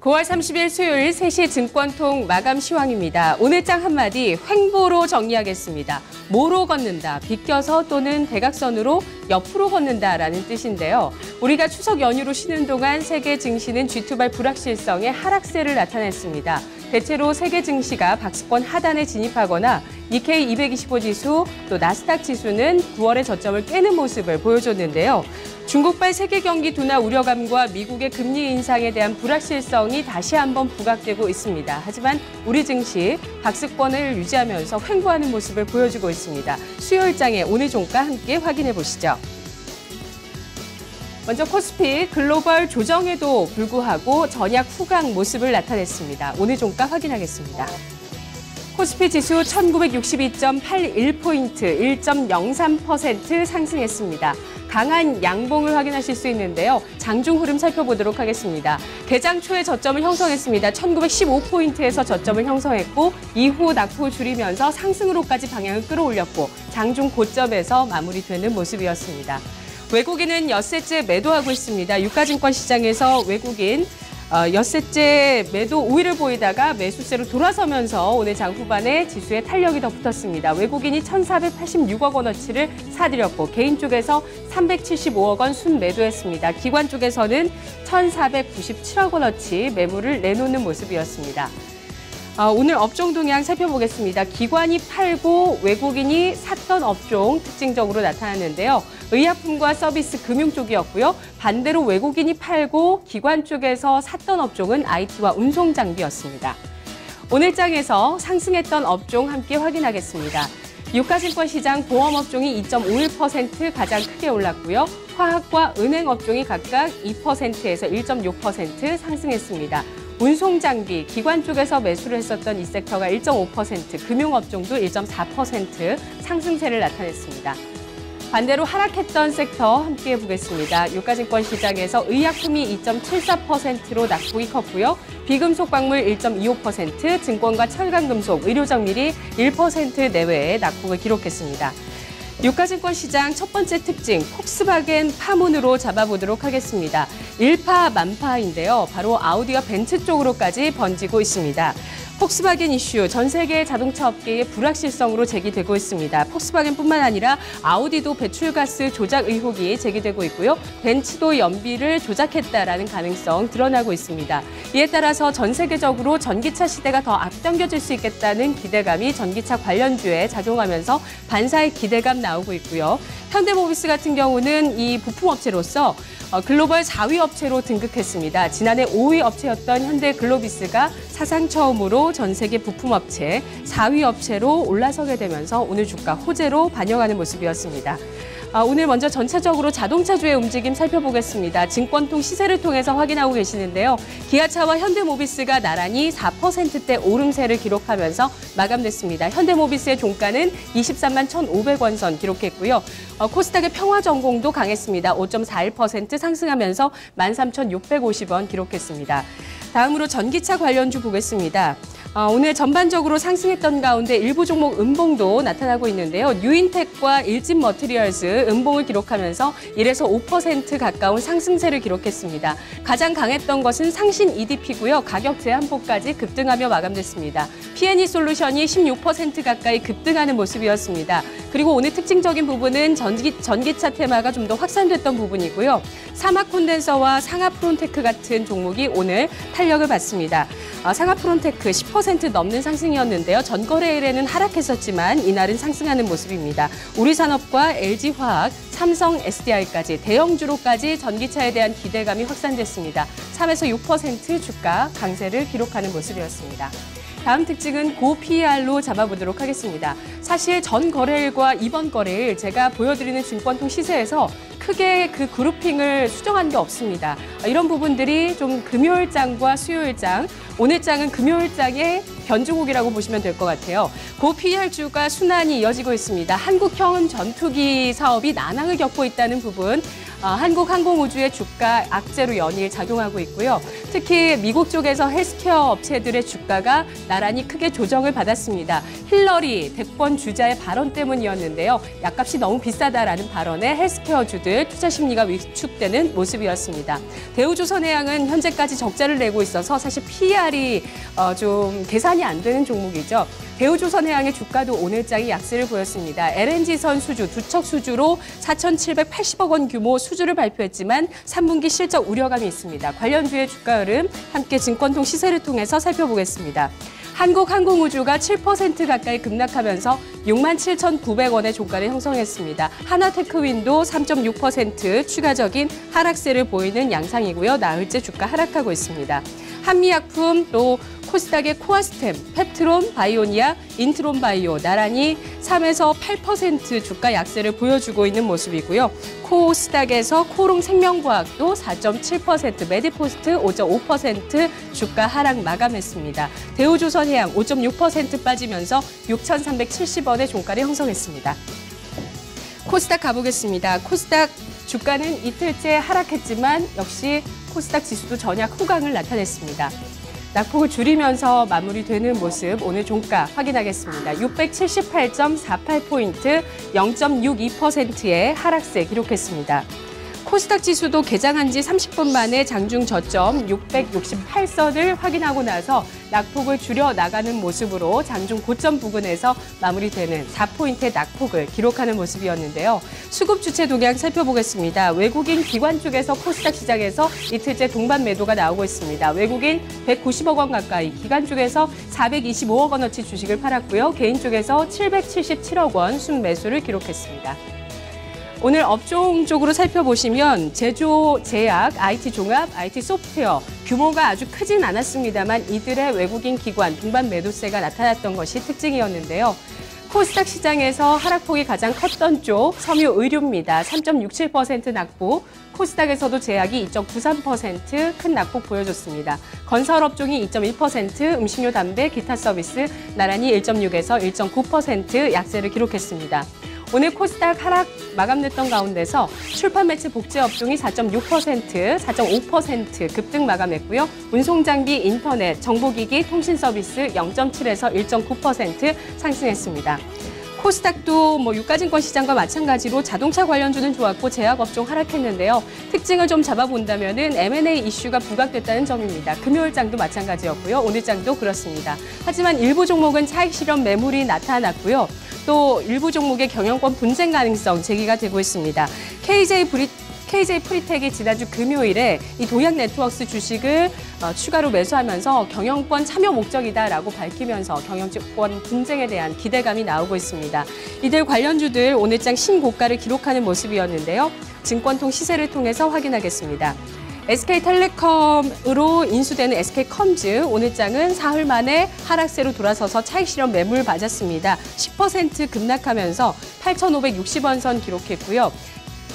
9월 30일 수요일 3시 증권통 마감 시황입니다. 오늘 장 한마디 횡보로 정리하겠습니다. 모로 걷는다, 비껴서 또는 대각선으로 옆으로 걷는다라는 뜻인데요. 우리가 추석 연휴로 쉬는 동안 세계 증시는 G2발 불확실성의 하락세를 나타냈습니다. 대체로 세계 증시가 박스권 하단에 진입하거나 니케이 225 지수, 또 나스닥 지수는 9월의 저점을 깨는 모습을 보여줬는데요. 중국발 세계 경기 둔화 우려감과 미국의 금리 인상에 대한 불확실성이 다시 한번 부각되고 있습니다. 하지만 우리 증시 박스권을 유지하면서 횡보하는 모습을 보여주고 있습니다. 수요일장의 오늘 종가 함께 확인해 보시죠. 먼저 코스피 글로벌 조정에도 불구하고 전약 후강 모습을 나타냈습니다. 오늘 종가 확인하겠습니다. 코스피 지수 1962.81포인트, 1.03% 상승했습니다. 강한 양봉을 확인하실 수 있는데요. 장중 흐름 살펴보도록 하겠습니다. 개장 초에 저점을 형성했습니다. 1915포인트에서 저점을 형성했고 이후 낙폭을 줄이면서 상승으로까지 방향을 끌어올렸고 장중 고점에서 마무리되는 모습이었습니다. 외국인은 엿새째 매도하고 있습니다. 유가증권 시장에서 외국인 엿새째 매도 우위를 보이다가 매수세로 돌아서면서 오늘 장 후반에 지수에 탄력이 더 붙었습니다. 외국인이 1,486억 원어치를 사들였고 개인 쪽에서 375억 원 순매도했습니다. 기관 쪽에서는 1,497억 원어치 매물을 내놓는 모습이었습니다. 오늘 업종 동향 살펴보겠습니다. 기관이 팔고 외국인이 샀던 업종 특징적으로 나타났는데요. 의약품과 서비스 금융 쪽이었고요. 반대로 외국인이 팔고 기관 쪽에서 샀던 업종은 IT와 운송 장비였습니다. 오늘 장에서 상승했던 업종 함께 확인하겠습니다. 유가증권 시장 보험업종이 2.51% 가장 크게 올랐고요. 화학과 은행 업종이 각각 2%에서 1.6% 상승했습니다. 운송장비, 기관 쪽에서 매수를 했었던 이 섹터가 1.5%, 금융업종도 1.4% 상승세를 나타냈습니다. 반대로 하락했던 섹터 함께 보겠습니다. 유가증권 시장에서 의약품이 2.74%로 낙폭이 컸고요. 비금속 광물 1.25%, 증권과 철강금속, 의료정밀이 1% 내외의 낙폭을 기록했습니다. 유가증권 시장 첫 번째 특징, 폭스바겐 파문으로 잡아보도록 하겠습니다. 일파만파인데요. 바로 아우디와 벤츠 쪽으로까지 번지고 있습니다. 폭스바겐 이슈, 전 세계 자동차 업계의 불확실성으로 제기되고 있습니다. 폭스바겐뿐만 아니라 아우디도 배출가스 조작 의혹이 제기되고 있고요. 벤츠도 연비를 조작했다라는 가능성 드러나고 있습니다. 이에 따라서 전 세계적으로 전기차 시대가 더 앞당겨질 수 있겠다는 기대감이 전기차 관련주에 작용하면서 반사의 기대감 나오고 있고요. 현대모비스 같은 경우는 이 부품업체로서 글로벌 4위 업체로 등극했습니다. 지난해 5위 업체였던 현대글로비스가 사상 처음으로 전 세계 부품업체 4위 업체로 올라서게 되면서 오늘 주가 호재로 반영하는 모습이었습니다. 오늘 먼저 전체적으로 자동차주의 움직임 살펴보겠습니다. 증권통 시세를 통해서 확인하고 계시는데요. 기아차와 현대모비스가 나란히 4%대 오름세를 기록하면서 마감됐습니다. 현대모비스의 종가는 23만 1,500원 선 기록했고요. 코스닥의 평화전공도 강했습니다. 5.41% 상승하면서 13,650원 기록했습니다. 다음으로 전기차 관련주 보겠습니다. 오늘 전반적으로 상승했던 가운데 일부 종목 음봉도 나타나고 있는데요. 뉴인텍과 일진머티리얼즈 음봉을 기록하면서 1에서 5% 가까운 상승세를 기록했습니다. 가장 강했던 것은 상신 EDP고요. 가격 제한폭까지 급등하며 마감됐습니다. P&E 솔루션이 16% 가까이 급등하는 모습이었습니다. 그리고 오늘 특징적인 부분은 전기차 테마가 좀 더 확산됐던 부분이고요. 사마콘덴서와 상하프론테크 같은 종목이 오늘 탄력을 받습니다. 상하프론테크 10% 넘는 상승이었는데요. 전거래일에는 하락했었지만 이날은 상승하는 모습입니다. 우리산업과 LG화학, 삼성, SDI까지 대형주로까지 전기차에 대한 기대감이 확산됐습니다. 3에서 6% 주가 강세를 기록하는 모습이었습니다. 다음 특징은 고PER로 잡아보도록 하겠습니다. 사실 전 거래일과 이번 거래일 제가 보여드리는 증권통 시세에서 크게 그 그룹핑을 수정한 게 없습니다. 이런 부분들이 좀 금요일장과 수요일장, 오늘장은 금요일장의 변주곡이라고 보시면 될 것 같아요. 고PER주가 순환이 이어지고 있습니다. 한국형 전투기 사업이 난항을 겪고 있다는 부분, 한국항공우주의 주가 악재로 연일 작용하고 있고요. 특히 미국 쪽에서 헬스케어 업체들의 주가가 나란히 크게 조정을 받았습니다. 힐러리 대권 주자의 발언 때문이었는데요. 약값이 너무 비싸다라는 발언에 헬스케어주들 투자 심리가 위축되는 모습이었습니다. 대우조선해양은 현재까지 적자를 내고 있어서 사실 PER이 좀 계산이 안 되는 종목이죠. 대우조선해양의 주가도 오늘장이 약세를 보였습니다. LNG선 수주, 두척 수주로 4,780억 원 규모 수주를 발표했지만 3분기 실적 우려감이 있습니다. 관련주의 주가 흐름 함께 증권통 시세를 통해서 살펴보겠습니다. 한국항공우주가 7% 가까이 급락하면서 67,900원의 종가를 형성했습니다. 하나테크윈도 3.6% 추가적인 하락세를 보이는 양상이고요. 나흘째 주가 하락하고 있습니다. 한미약품 또 코스닥의 코아스템, 펩트론, 바이오니아, 인트론바이오 나란히 3에서 8% 주가 약세를 보여주고 있는 모습이고요. 코스닥에서 코롱생명과학도 4.7%, 메디포스트 5.5% 주가 하락 마감했습니다. 대우조선해양 5.6% 빠지면서 6,370원의 종가를 형성했습니다. 코스닥 가보겠습니다. 코스닥 주가는 이틀째 하락했지만 역시 코스닥 지수도 전약 후강을 나타냈습니다. 낙폭을 줄이면서 마무리되는 모습 오늘 종가 확인하겠습니다. 678.48포인트 0.62%의 하락세 기록했습니다. 코스닥 지수도 개장한 지 30분 만에 장중 저점 668선을 확인하고 나서 낙폭을 줄여 나가는 모습으로 장중 고점 부근에서 마무리되는 4포인트의 낙폭을 기록하는 모습이었는데요. 수급 주체 동향 살펴보겠습니다. 외국인 기관 쪽에서 코스닥 시장에서 이틀째 동반 매도가 나오고 있습니다. 외국인 190억 원 가까이, 기관 쪽에서 425억 원어치 주식을 팔았고요. 개인 쪽에서 777억 원 순매수를 기록했습니다. 오늘 업종 쪽으로 살펴보시면 제조, 제약, IT 종합, IT 소프트웨어 규모가 아주 크진 않았습니다만 이들의 외국인 기관 동반 매도세가 나타났던 것이 특징이었는데요. 코스닥 시장에서 하락폭이 가장 컸던 쪽 섬유의료입니다. 3.67% 낙폭, 코스닥에서도 제약이 2.93% 큰 낙폭 보여줬습니다. 건설업종이 2.1%, 음식료, 담배, 기타 서비스 나란히 1.6에서 1.9% 약세를 기록했습니다. 오늘 코스닥 하락 마감됐던 가운데서 출판 매체 복제 업종이 4.6%, 4.5% 급등 마감했고요. 운송장비, 인터넷, 정보기기, 통신 서비스 0.7에서 1.9% 상승했습니다. 코스닥도 유가증권 시장과 마찬가지로 자동차 관련주는 좋았고 제약 업종 하락했는데요. 특징을 좀 잡아본다면은 M&A 이슈가 부각됐다는 점입니다. 금요일장도 마찬가지였고요. 오늘장도 그렇습니다. 하지만 일부 종목은 차익 실현 매물이 나타났고요. 또 일부 종목의 경영권 분쟁 가능성 제기가 되고 있습니다. KJ 프리텍이 지난주 금요일에 이 동양네트워크스 주식을 추가로 매수하면서 경영권 참여 목적이다라고 밝히면서 경영권 분쟁에 대한 기대감이 나오고 있습니다. 이들 관련주들 오늘장 신고가를 기록하는 모습이었는데요. 증권통 시세를 통해서 확인하겠습니다. SK텔레콤으로 인수되는 SK컴즈 오늘장은 사흘 만에 하락세로 돌아서서 차익 실현 매물 맞았습니다. 10% 급락하면서 8,560원 선 기록했고요.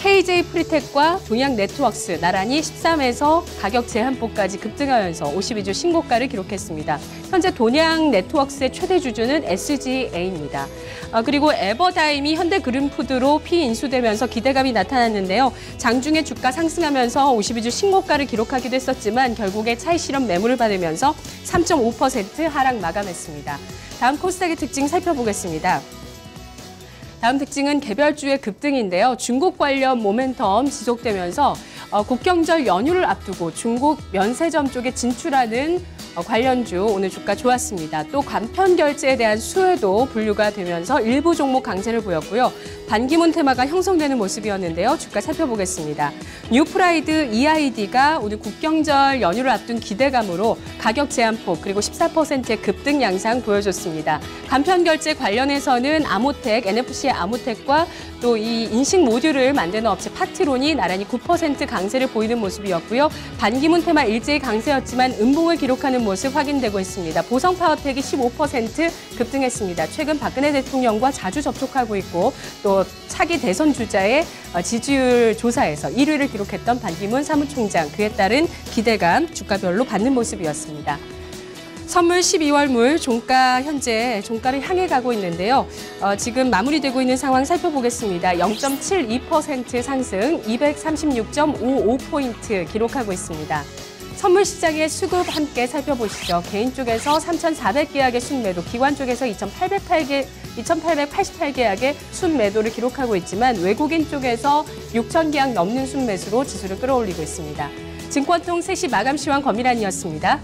KJ 프리텍과 동양네트워크스 나란히 13에서 가격 제한폭까지 급등하면서 52주 신고가를 기록했습니다. 현재 동양네트워크스의 최대 주주는 SGA입니다. 그리고 에버다임이 현대그린푸드로 피인수되면서 기대감이 나타났는데요. 장중에 주가 상승하면서 52주 신고가를 기록하기도 했었지만 결국에 차익 실현 매물을 받으면서 3.5% 하락 마감했습니다. 다음 코스닥의 특징 살펴보겠습니다. 다음 특징은 개별주의 급등인데요. 중국 관련 모멘텀 지속되면서 국경절 연휴를 앞두고 중국 면세점 쪽에 진출하는 관련주 오늘 주가 좋았습니다. 또 간편 결제에 대한 수혜도 분류가 되면서 일부 종목 강세를 보였고요. 반기문 테마가 형성되는 모습이었는데요. 주가 살펴보겠습니다. 뉴프라이드 EID가 오늘 국경절 연휴를 앞둔 기대감으로 가격 제한폭 그리고 14%의 급등 양상 보여줬습니다. 간편 결제 관련해서는 아모텍, NFC의 아모텍과 또 이 인식 모듈을 만드는 업체 파트론이 나란히 9% 강세를 보이는 모습이었고요. 반기문 테마 일제히 강세였지만 음봉을 기록하는 모습 확인되고 있습니다. 보성 파워텍이 15% 급등했습니다. 최근 박근혜 대통령과 자주 접촉하고 있고 또 차기 대선 주자의 지지율 조사에서 1위를 기록했던 반기문 사무총장, 그에 따른 기대감 주가별로 받는 모습이었습니다. 선물 12월물 종가 현재 종가를 향해 가고 있는데요. 지금 마무리되고 있는 상황 살펴보겠습니다. 0.72% 상승 236.55포인트 기록하고 있습니다. 선물 시장의 수급 함께 살펴보시죠. 개인 쪽에서 3,400계약의 순매도, 기관 쪽에서 2,888계약의 순매도를 기록하고 있지만 외국인 쪽에서 6,000계약 넘는 순매수로 지수를 끌어올리고 있습니다. 증권통 3시 마감 시황 권미란이었습니다.